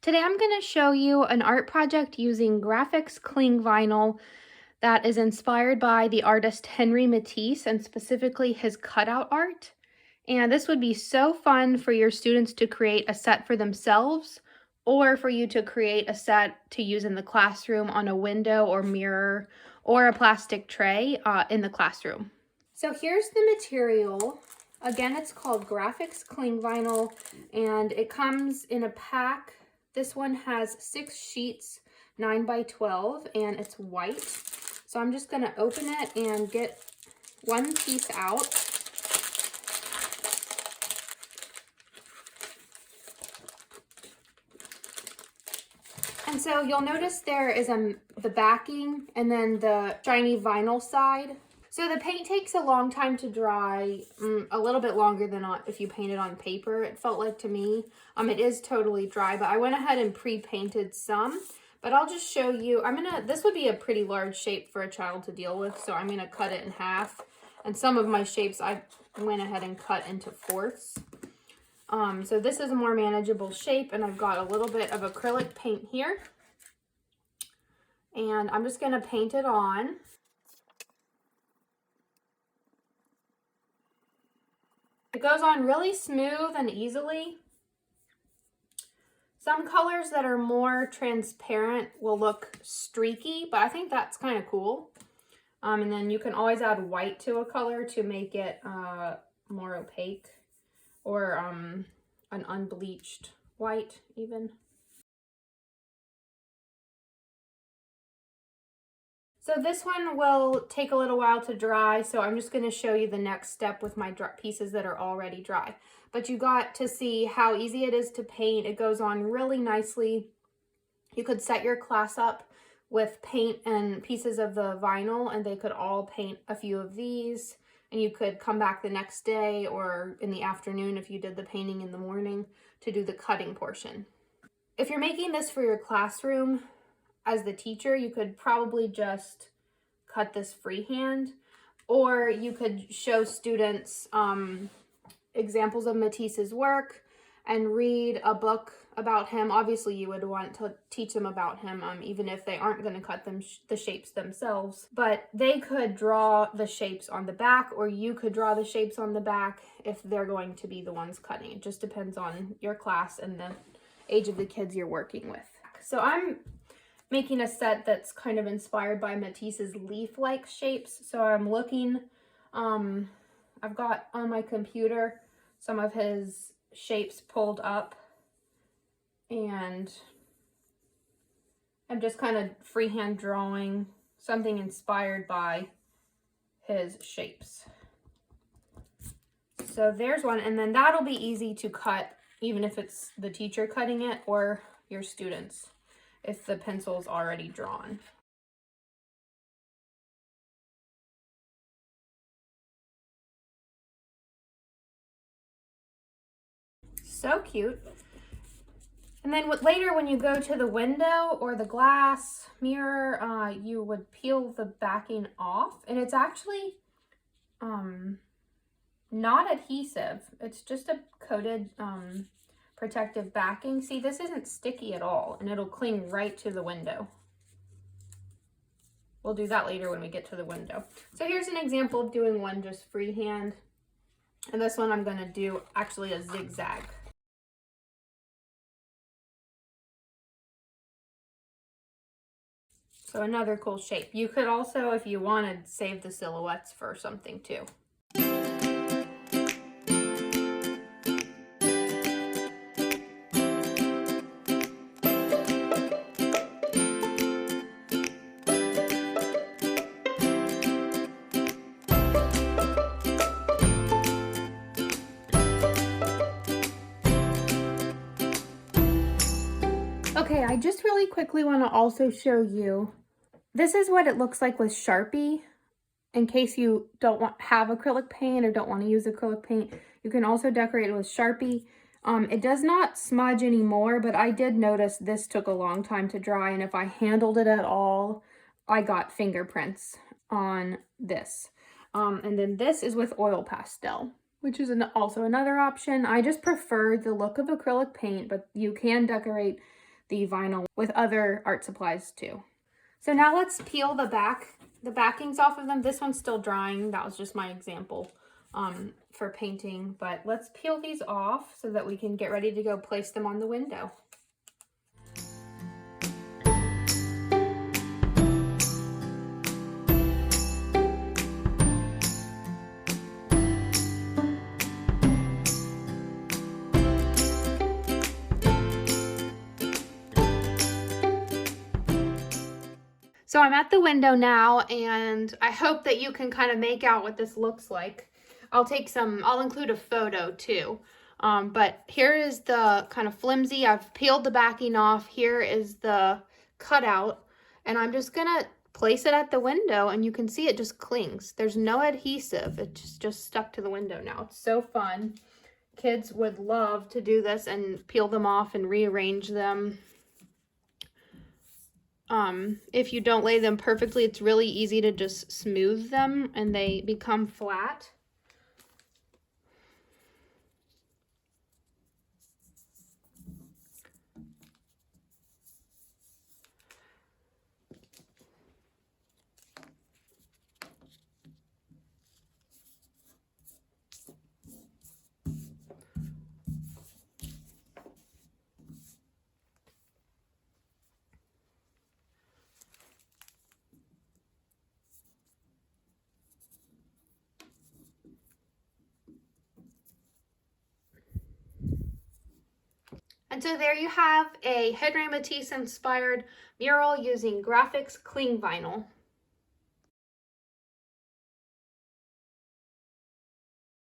Today I'm going to show you an art project using Grafix Cling Vinyl that is inspired by the artist Henry Matisse and specifically his cutout art. And this would be so fun for your students to create a set for themselves or for you to create a set to use in the classroom on a window or mirror or a plastic tray in the classroom. So here's the material. Again, it's called Grafix Cling Vinyl and it comes in a pack. This one has 6 sheets, 9 by 12, and it's white. So I'm just going to open it and get one piece out. And so you'll notice there is the backing and then the shiny vinyl side. So the paint takes a long time to dry, a little bit longer than if you paint it on paper, it felt like to me. It is totally dry, but I went ahead and pre-painted some. But I'll just show you, this would be a pretty large shape for a child to deal with, so I'm gonna cut it in half. And some of my shapes I went ahead and cut into fourths. So this is a more manageable shape, and I've got a little bit of acrylic paint here. And I'm just gonna paint it on. It goes on really smooth and easily. Some colors that are more transparent will look streaky, but I think that's kind of cool. And then you can always add white to a color to make it more opaque, or an unbleached white even. So this one will take a little while to dry, so I'm just going to show you the next step with my pieces that are already dry. But you got to see how easy it is to paint. It goes on really nicely. You could set your class up with paint and pieces of the vinyl, and they could all paint a few of these. And you could come back the next day or in the afternoon if you did the painting in the morning to do the cutting portion. If you're making this for your classroom, as the teacher, you could probably just cut this freehand, or you could show students examples of Matisse's work and read a book about him. Obviously, you would want to teach them about him, even if they aren't going to cut the shapes themselves. But they could draw the shapes on the back, or you could draw the shapes on the back if they're going to be the ones cutting. It just depends on your class and the age of the kids you're working with. So I'm making a set that's kind of inspired by Matisse's leaf-like shapes. So I'm looking, I've got on my computer some of his shapes pulled up, and I'm just kind of freehand drawing something inspired by his shapes. So there's one, and then that'll be easy to cut, even if it's the teacher cutting it or your students, if the pencil's already drawn. So cute. And then later when you go to the window or the glass mirror, you would peel the backing off, and it's actually not adhesive. It's just a coated protective backing. See, this isn't sticky at all, and it'll cling right to the window. We'll do that later when we get to the window. So here's an example of doing one just freehand. And this one I'm gonna do actually a zigzag. So another cool shape. You could also, if you wanted, save the silhouettes for something too. Okay, I just really quickly want to also show you, this is what it looks like with Sharpie. In case you don't have acrylic paint or don't want to use acrylic paint, you can also decorate it with Sharpie. It does not smudge anymore, but I did notice this took a long time to dry, and if I handled it at all, I got fingerprints on this. And then this is with oil pastel, which is also another option. I just prefer the look of acrylic paint, but you can decorate the vinyl with other art supplies too. So now let's peel the backings off of them. This one's still drying. That was just my example for painting, but let's peel these off so that we can get ready to go place them on the window. So I'm at the window now, and I hope that you can kind of make out what this looks like. I'll include a photo too. But here is the kind of flimsy, I've peeled the backing off. Here is the cutout, and I'm just gonna place it at the window, and you can see it just clings. There's no adhesive, it's just stuck to the window now. It's so fun. Kids would love to do this and peel them off and rearrange them. If you don't lay them perfectly, it's really easy to just smooth them and they become flat. And so there you have a Henry Matisse inspired mural using Grafix Cling Vinyl.